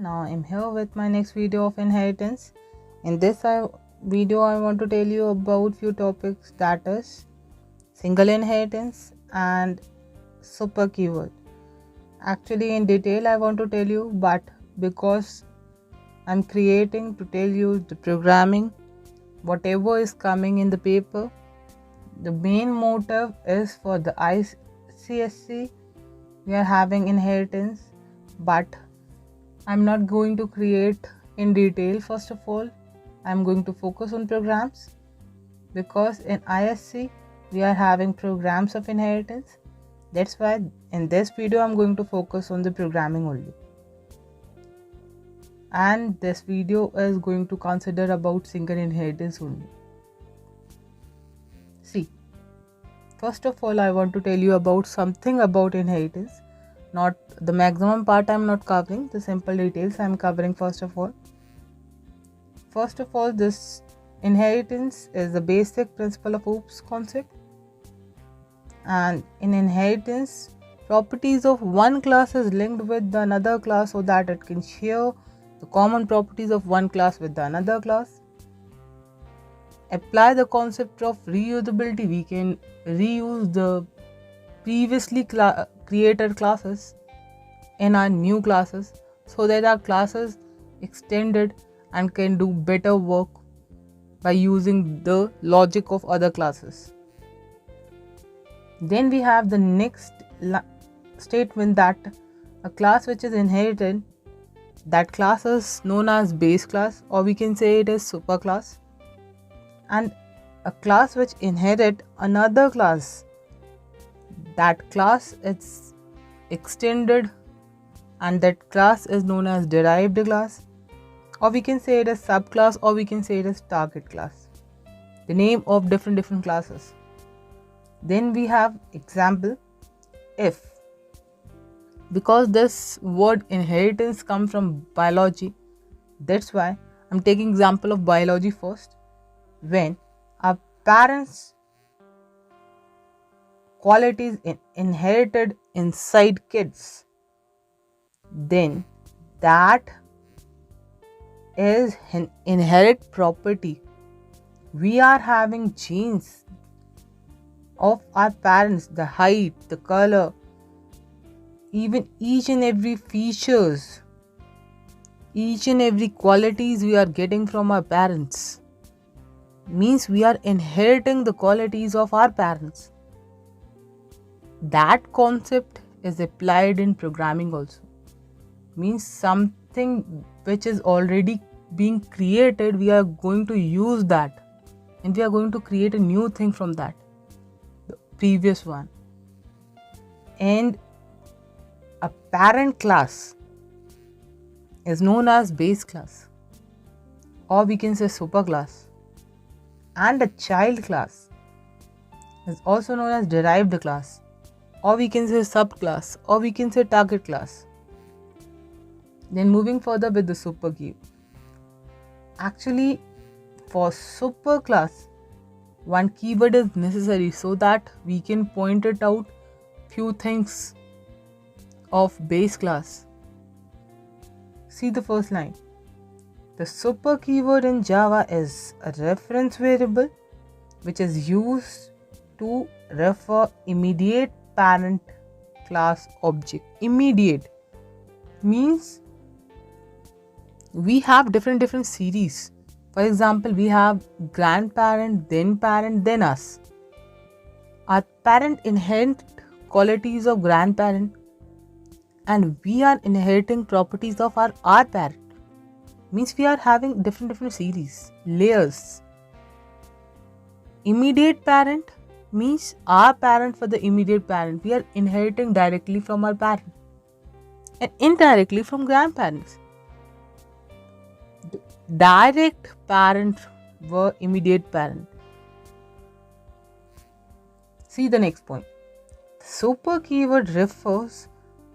Now I'm here with my next video of inheritance. In this video I want to tell you about few topics, that is single inheritance and super keyword. Actually in detail I want to tell you, but because I'm creating to tell you the programming, whatever is coming in the paper, the main motive is for the ICSE. We are having inheritance, but I'm not going to create in detail. First of all, I'm going to focus on programs, because in ISC we are having programs of inheritance. That's why in this video I'm going to focus on the programming only. And this video is going to consider about single inheritance only. See, first of all I want to tell you about something about inheritance. Not the maximum part I'm not covering, the simple details I'm covering. First of all, this inheritance is the basic principle of OOPS concept. And in inheritance, properties of one class is linked with the another class so that it can share the common properties of one class with the another class. Apply the concept of reusability. We can reuse the previously created classes in our new classes so that our classes extended and can do better work by using the logic of other classes. Then we have the next statement, that a class which is inherited, that class is known as base class, or we can say it is superclass. And a class which inherit another class, that class is extended and that class is known as derived class, or we can say it as subclass, or we can say it as target class. The name of different classes. Then we have example if. Because this word inheritance comes from biology, that's why I'm taking example of biology first. When our parents' qualities inherited inside kids, then that is an inherent property. We are having genes of our parents, the height, the color, even each and every features, each and every qualities we are getting from our parents. Means we are inheriting the qualities of our parents. That concept is applied in programming also. Means something which is already being created, we are going to use that and we are going to create a new thing from that, the previous one. And a parent class is known as base class, or we can say superclass. And a child class is also known as derived class, or we can say subclass, or we can say target class. Then moving further with the super key. Actually, for superclass, one keyword is necessary so that we can point it out few things of base class. See the first line. The super keyword in Java is a reference variable which is used to refer immediate parent class object. Immediate means we have different series. For example, we have grandparent, then us. Our parent inherit qualities of grandparent, and we are inheriting properties of our parent. Means we are having different series, layers. Immediate parent means our parent for the immediate parent. We are inheriting directly from our parent and indirectly from grandparents. Direct parent were immediate parent. See the next point. Super keyword refers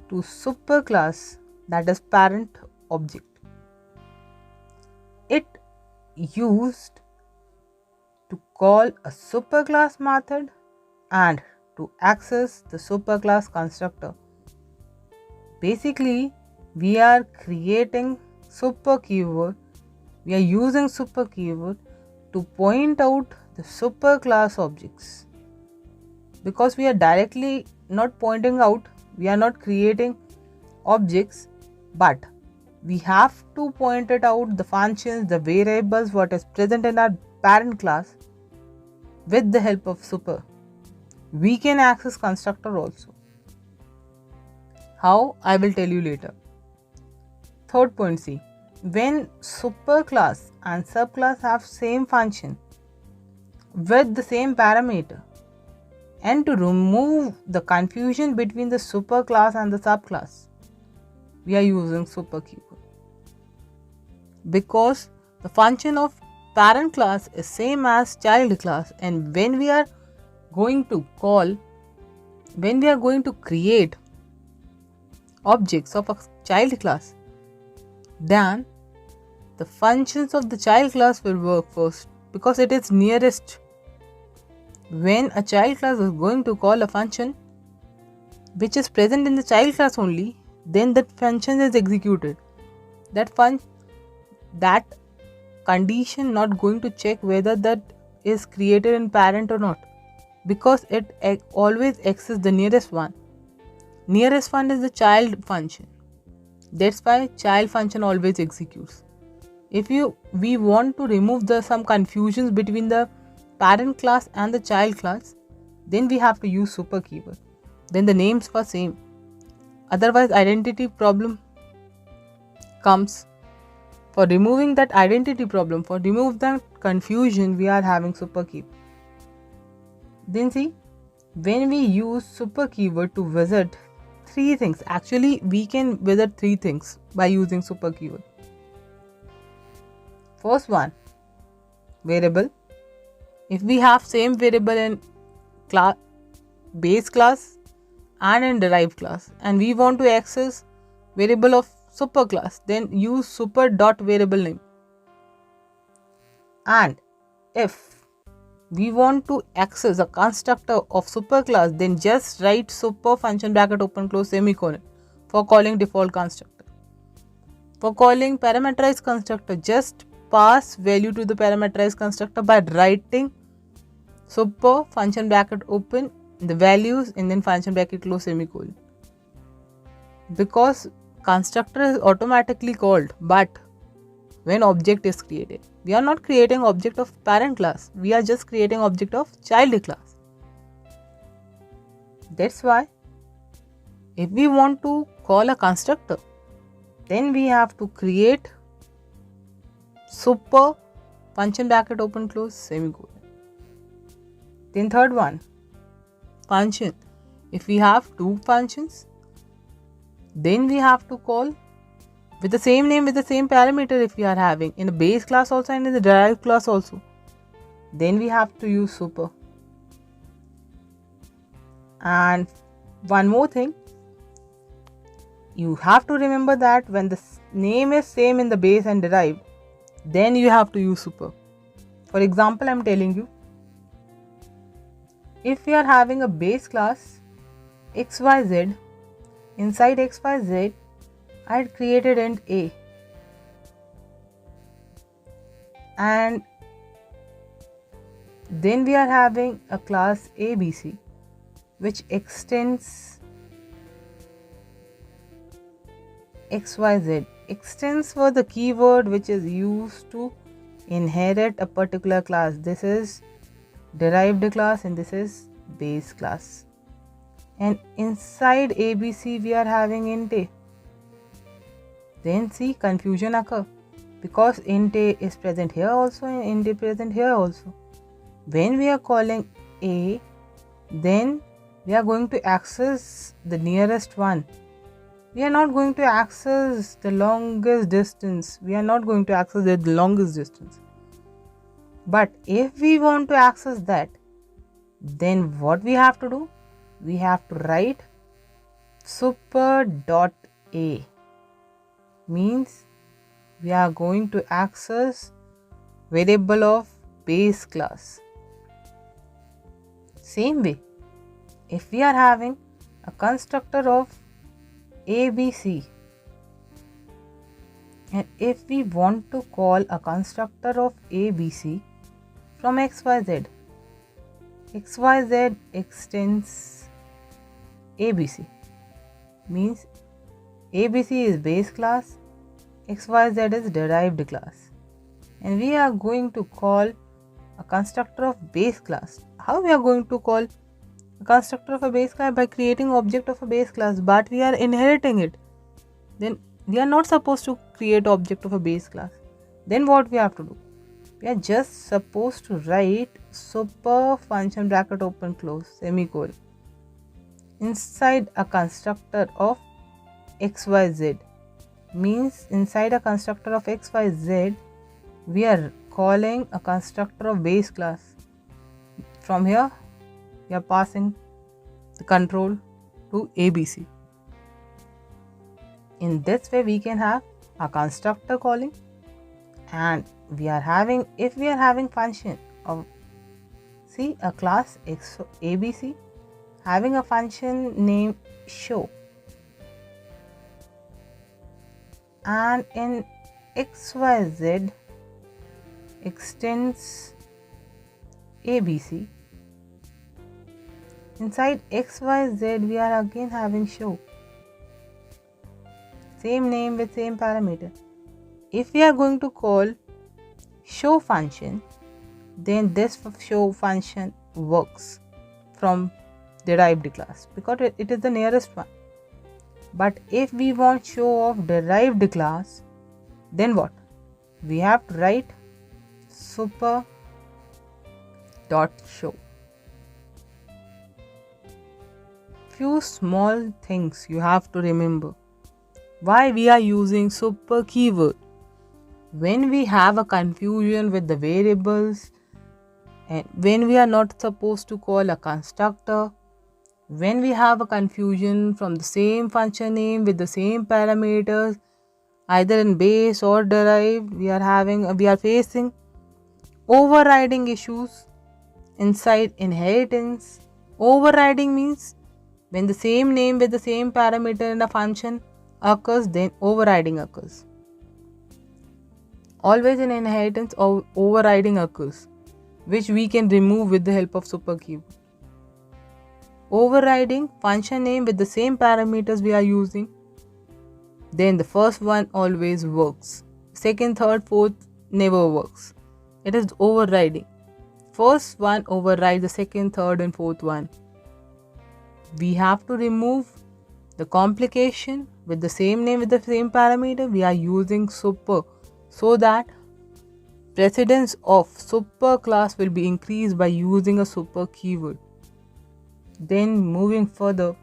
to superclass, that is parent object. It used to call a superclass method and to access the superclass constructor. Basically, we are creating super keyword, we are using super keyword to point out the super class objects, because we are directly not pointing out, we are not creating objects, but we have to point it out the functions, the variables what is present in our parent class. With the help of super, we can access constructor also. How? I will tell you later. Third point, C. When superclass and subclass have same function with the same parameter, and to remove the confusion between the superclass and the subclass, we are using super keyword. Because the function of parent class is same as child class, and when we are going to create objects of a child class, then the functions of the child class will work first because it is nearest. When a child class is going to call a function which is present in the child class only, then that function is executed. That condition not going to check whether that is created in parent or not, because it always accesses the nearest one. Nearest one is the child function. That's why child function always executes. If we want to remove some confusions between the parent class and the child class, then we have to use super keyword. Then the names were same. Otherwise, identity problem comes. For removing that identity problem, for remove that confusion, we are having super keyword. Then see, when we use super keyword to visit three things, actually we can visit three things by using super keyword. First one, variable. If we have same variable in base class and in derived class, and we want to access variable of super class, then use super dot variable name. And if we want to access a constructor of super class, then just write super function bracket open close semicolon for calling default constructor. For calling parameterized constructor, just pass value to the parameterized constructor by writing super function bracket open the values and then function bracket close semicolon. Because constructor is automatically called, but when object is created, we are not creating object of parent class, we are just creating object of child class. That's why if we want to call a constructor, then we have to create super function bracket open close semicolon. Then third one, function. If we have two functions, then we have to call with the same name, with the same parameter if we are having in the base class also and in the derived class also. Then we have to use super. And one more thing, you have to remember that when the name is same in the base and derived, then you have to use super. For example, I am telling you, if we are having a base class xyz, inside xyz I had created int a, and then we are having a class abc which extends xyz. Extends was the keyword which is used to inherit a particular class. This is derived class and this is base class. And inside abc we are having int a. Then see, confusion occur because int a is present here also and int a present here also. When we are calling a, then we are going to access the nearest one. We are not going to access the longest distance. But if we want to access that, then what we have to do? We have to write super dot a. Means we are going to access variable of base class. Same way, if we are having a constructor of abc, And if we want to call a constructor of ABC from XYZ, XYZ extends ABC, means ABC is base class, XYZ is derived class. And we are going to call a constructor of base class. How we are going to call a constructor of a base class? By creating object of a base class, but we are inheriting it. Then we are not supposed to create object of a base class. Then what we have to do? We are just supposed to write super function bracket open close semicolon inside a constructor of XYZ. Means inside a constructor of XYZ, we are calling a constructor of base class. From here, we are passing the control to ABC. In this way, we can have a constructor calling, and if we are having function of a class ABC having a function named show, and in XYZ extends ABC. Inside XYZ we are again having show, same name with same parameter. If we are going to call show function, then this show function works from derived class because it is the nearest one. But if we want show of derived class, then what? We have to write super dot show. Few small things you have to remember. Why we are using super keyword? When we have a confusion with the variables, and when we are not supposed to call a constructor, when we have a confusion from the same function name with the same parameters, either in base or derived, we are facing overriding issues inside inheritance. Overriding means when the same name with the same parameter in a function occurs, then overriding occurs. Always in inheritance, overriding occurs, which we can remove with the help of super keyword. Overriding function name with the same parameters we are using, then the first one always works. Second, third, fourth never works. It is overriding. First one overrides the second, third and fourth one. We have to remove the complication with the same name with the same parameter. We are using super, so that precedence of super class will be increased by using a super keyword. Then moving further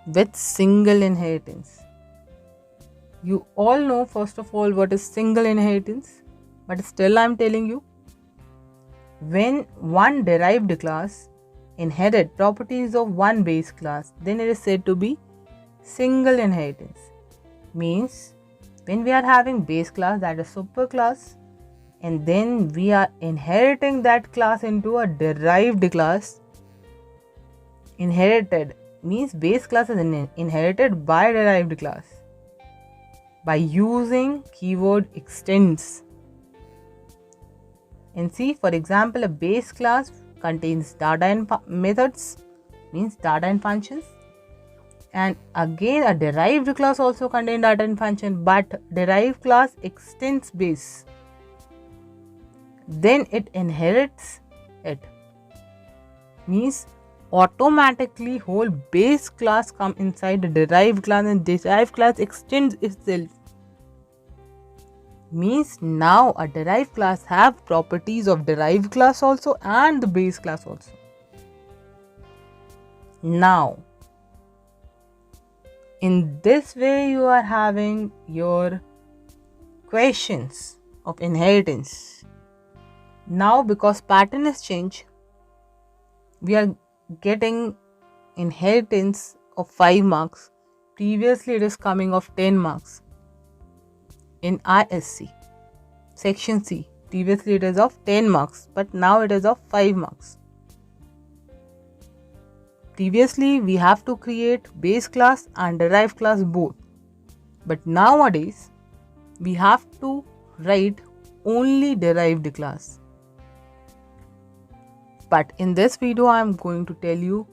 with single inheritance. You all know first of all what is single inheritance, but still I am telling you, when one derived class inherit properties of one base class, then it is said to be single inheritance. Means when we are having base class, that is super class, and then we are inheriting that class into a derived class. Inherited means base class is inherited by derived class by using keyword extends. And see, for example, a base class contains data and methods, means data and functions, and again a derived class also contains data and function, but derived class extends base, then it inherits it. Means automatically whole base class come inside the derived class, and derived class extends itself. Means now a derived class have properties of derived class also and the base class also. Now in this way you are having your questions of inheritance. Now because pattern has changed, we are getting inheritance of 5 marks. Previously it is coming of 10 marks. In ISC section C, previously it is of 10 marks, but now it is of 5 marks. Previously we have to create base class and derived class both, but nowadays we have to write only derived class. But in this video I am going to tell you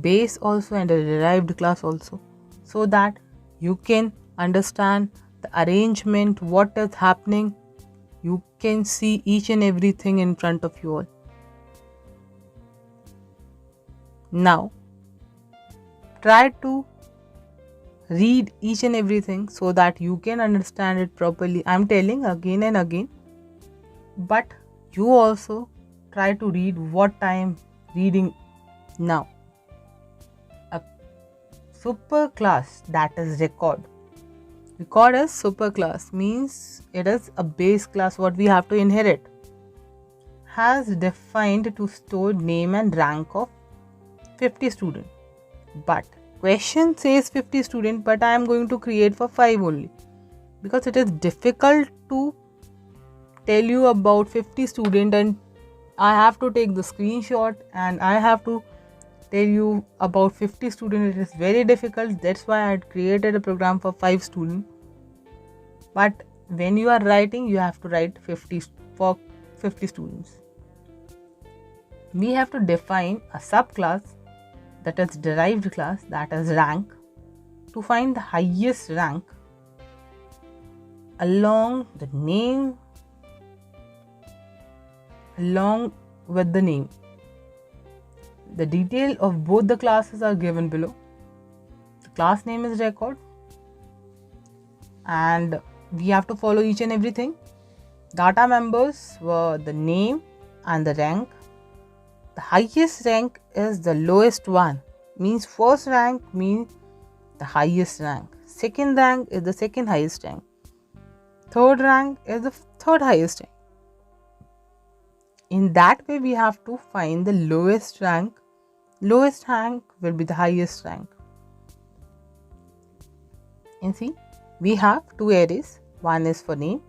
base also and a derived class also, so that you can understand the arrangement, what is happening. You can see each and everything in front of you all. Now try to read each and everything so that you can understand it properly. I'm telling again and again, but you also try to read what I am reading now. A superclass, that is record. Record is superclass, means it is a base class what we have to inherit. Has defined to store name and rank of 50 students. But question says 50 students, but I am going to create for 5 only, because it is difficult to tell you about 50 students and I have to take the screenshot and I have to tell you about 50 students. It is very difficult. That's why I had created a program for 5 students. But when you are writing, you have to write 50 for 50 students. We have to define a subclass, that is derived class, that is rank, to find the highest rank along the name, along with the name. The detail of both the classes are given below. The class name is record and we have to follow each and everything. Data members were the name and the rank. The highest rank is the lowest one, means first rank means the highest rank. Second rank is the second highest rank. Third rank is the third highest rank. In that way we have to find the lowest rank. Lowest rank will be the highest rank. And see, we have two arrays. One is for name,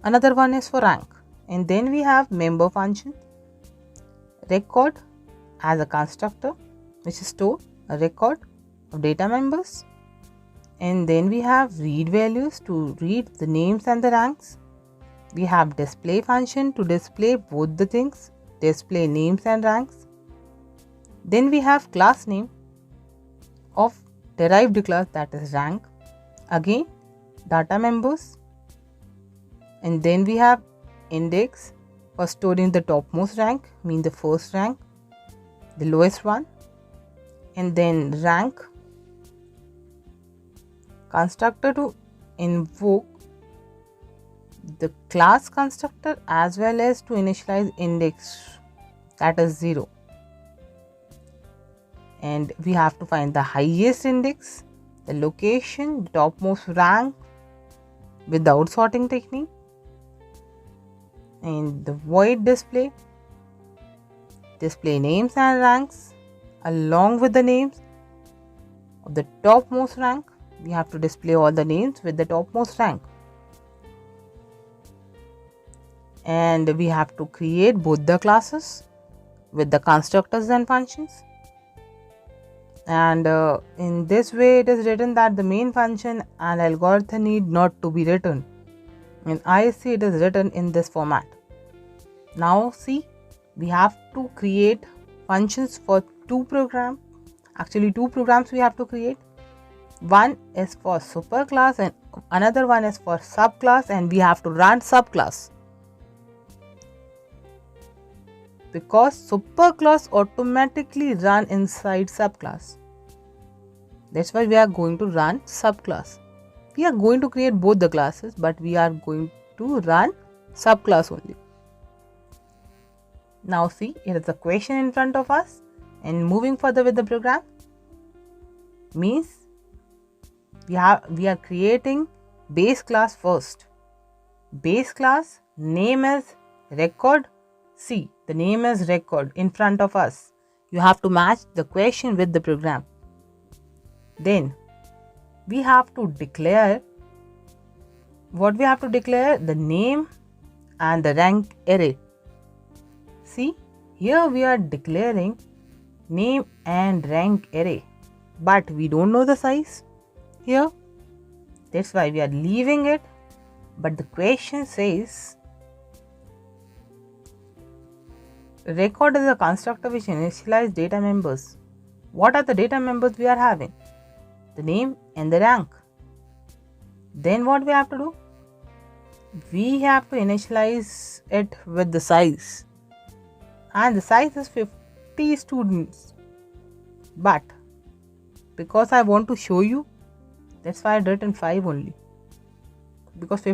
another one is for rank. And then we have member function, record as a constructor which store a record of data members. And then we have read values to read the names and the ranks. We have display function to display both the things, display names and ranks. Then we have class name of derived class, that is rank. Again data members. And then we have index for storing the topmost rank, mean the first rank, the lowest one. And then rank constructor to invoke the class constructor as well as to initialize index, that is 0. And we have to find the highest index, the location, the topmost rank without sorting technique. And the void display names and ranks along with the names of the topmost rank. We have to display all the names with the topmost rank. And we have to create both the classes with the constructors and functions. And in this way it is written that the main function and algorithm need not to be written. In ISC it is written in this format. Now see, we have to create functions for two programs. Actually 2 programs we have to create. One is for superclass and another one is for subclass, and we have to run subclass. Because superclass automatically run inside subclass. That's why we are going to run subclass. We are going to create both the classes, but we are going to run subclass only. Now see, here is a question in front of us, and moving further with the program means we are creating base class first. Base class name is record. See, the name is record in front of us. You have to match the question with the program. Then we have to declare, what we have to declare? The name and the rank array. See, here we are declaring name and rank array, but we don't know the size here. That's why we are leaving it But the question says record is a constructor which initializes data members. What are the data members we are having? The name and the rank. Then what we have to do? We have to initialize it with the size. And the size is 50 students. But because I want to show you, that's why I written 5 only. Because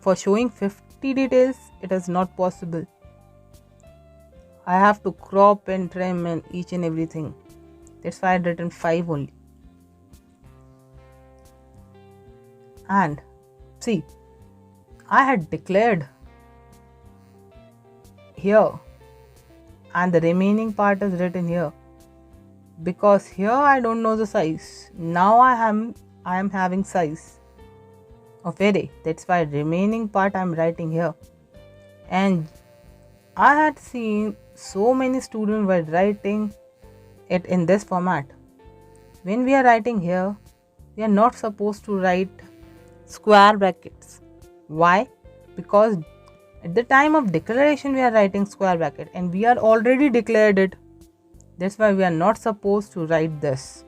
for showing 50 details, it is not possible. I have to crop and trim and each and everything. That's why I written 5 only. And see, I had declared here and the remaining part is written here. Because here I don't know the size. Now I am having size of array. That's why remaining part I am writing here. And I had seen so many students were writing it in this format. When we are writing here, we are not supposed to write square brackets. Why? Because at the time of declaration we are writing square bracket and we are already declared it. That's why we are not supposed to write this.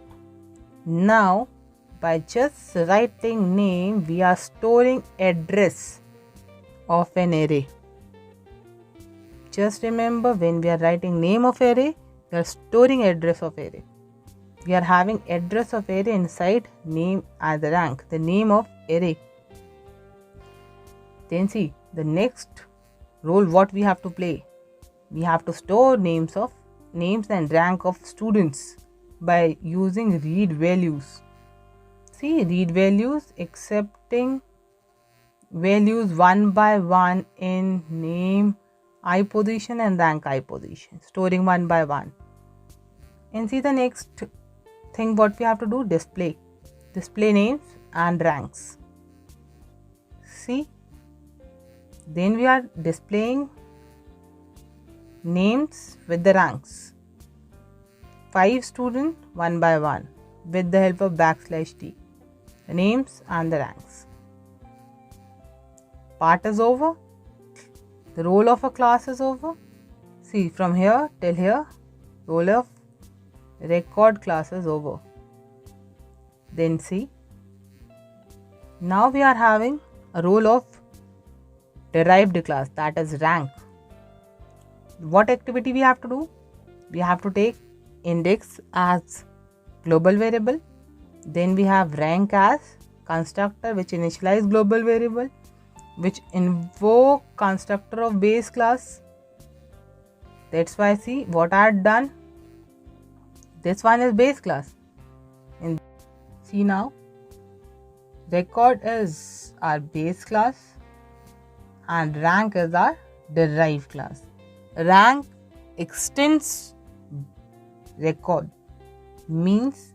Now, by just writing name, we are storing address of an array. Just remember, when we are writing name of array, we are storing address of array. We are having address of array inside name and the rank, the name of array. Then see, the next role what we have to play. We have to store names and rank of students by using read values. See, read values, accepting values one by one in name I position and rank I position, storing one by one. And see the next thing what we have to do, display names and ranks. See, then we are displaying names with the ranks. 5 students one by one with the help of \t. The names and the ranks. Part is over. The role of a class is over. See, from here till here, role of record class is over. Then see, now we are having a role of derived class, that is rank. What activity we have to do? We have to take index as global variable. Then we have rank as constructor which initialize global variable, which invoke constructor of base class. That's why see what I had done. This one is base class. And see now, record is our base class and rank is our derived class. Rank extends record, means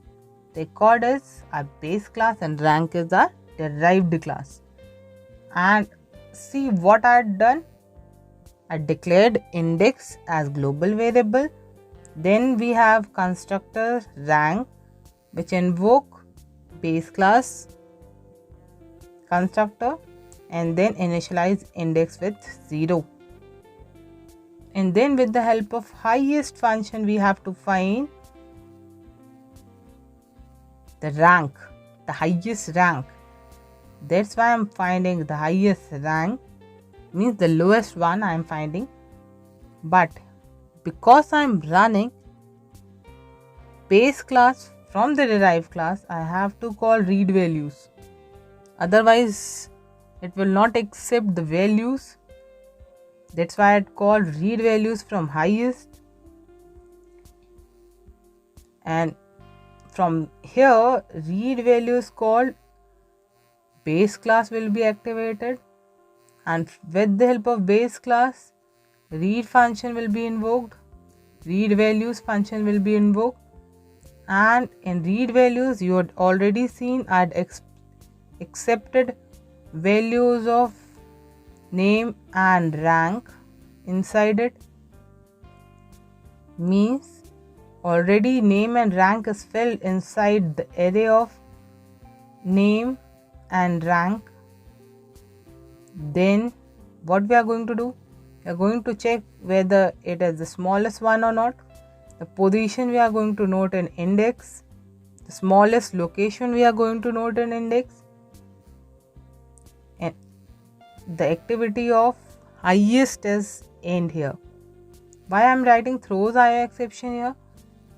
record is our base class and rank is our derived class. And see what I had done. I declared index as global variable. Then we have constructor rank which invoke base class constructor and then initialize index with 0. And then with the help of highest function we have to find the rank, the highest rank. That's why I am finding the highest rank, means the lowest one I am finding. But because I am running base class from the derived class, I have to call read values. Otherwise, it will not accept the values. That's why I call read values from highest. And from here, read values called base class will be activated, and with the help of base class, read function will be invoked, read values function will be invoked, and in read values you had already seen I had accepted values of name and rank inside it, means already name and rank is filled inside the array of name and rank. Then what we are going to do? We are going to check whether it is the smallest one or not. The position we are going to note in index. The smallest location we are going to note in index. And the activity of highest is end here. Why I am writing throws IO exception here?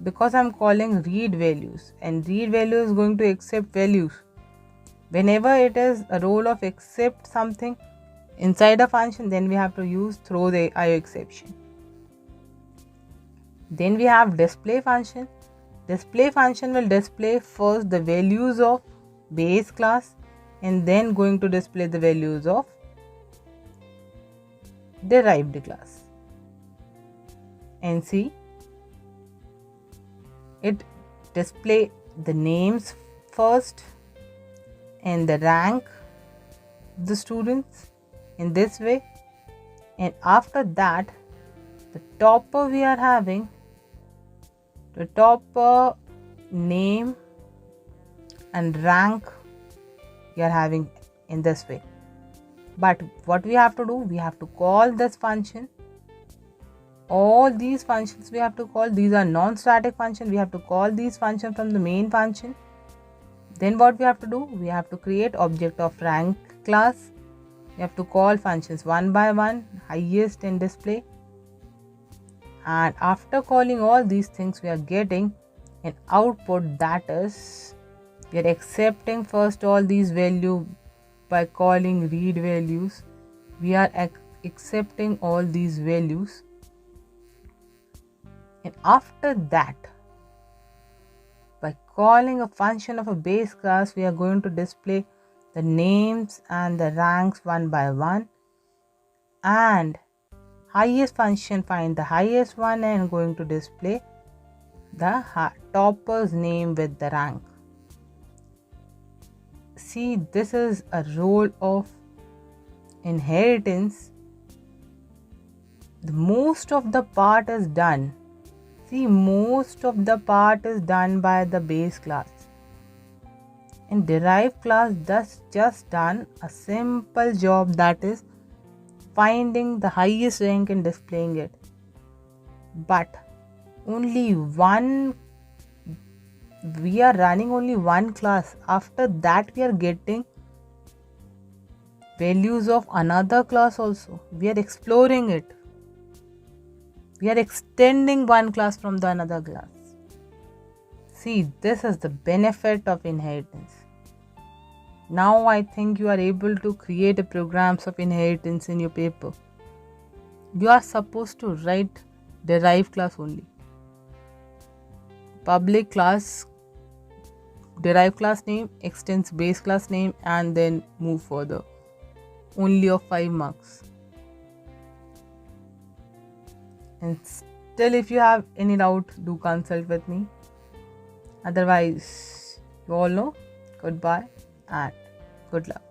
Because I am calling read values, and read value is going to accept values. Whenever it is a role of accept something inside a function, then we have to use throw the IO exception. Then we have display function. Display function will display first the values of base class and then going to display the values of derived class. And see, it display the names first and the rank of the students in this way, and after that the topper we are having, the topper name and rank we are having in this way. But what we have to do, we have to call this function. All these functions we have to call, these are non-static functions. We have to call these functions from the main function. Then what we have to do, we have to create object of rank class. We have to call functions one by one, highest and display. And after calling all these things, we are getting an output, that is, we are accepting first all these values by calling read values. We are accepting all these values, and after that, by calling a function of a base class, we are going to display the names and the ranks one by one, and highest function find the highest one and going to display the topper's name with the rank. See, this is a role of inheritance. The most of the part is done. See, most of the part is done by the base class. And derived class thus just done a simple job, that is finding the highest rank and displaying it. But only one, we are running only one class. After that we are getting values of another class also. We are exploring it. We are extending one class from the another class. See, this is the benefit of inheritance. Now I think you are able to create a programs of inheritance in your paper. You are supposed to write derived class only. Public class, derived class name, extends base class name, and then move further. Only of 5 marks. And still, if you have any doubt, do consult with me. Otherwise, you all know, goodbye and good luck.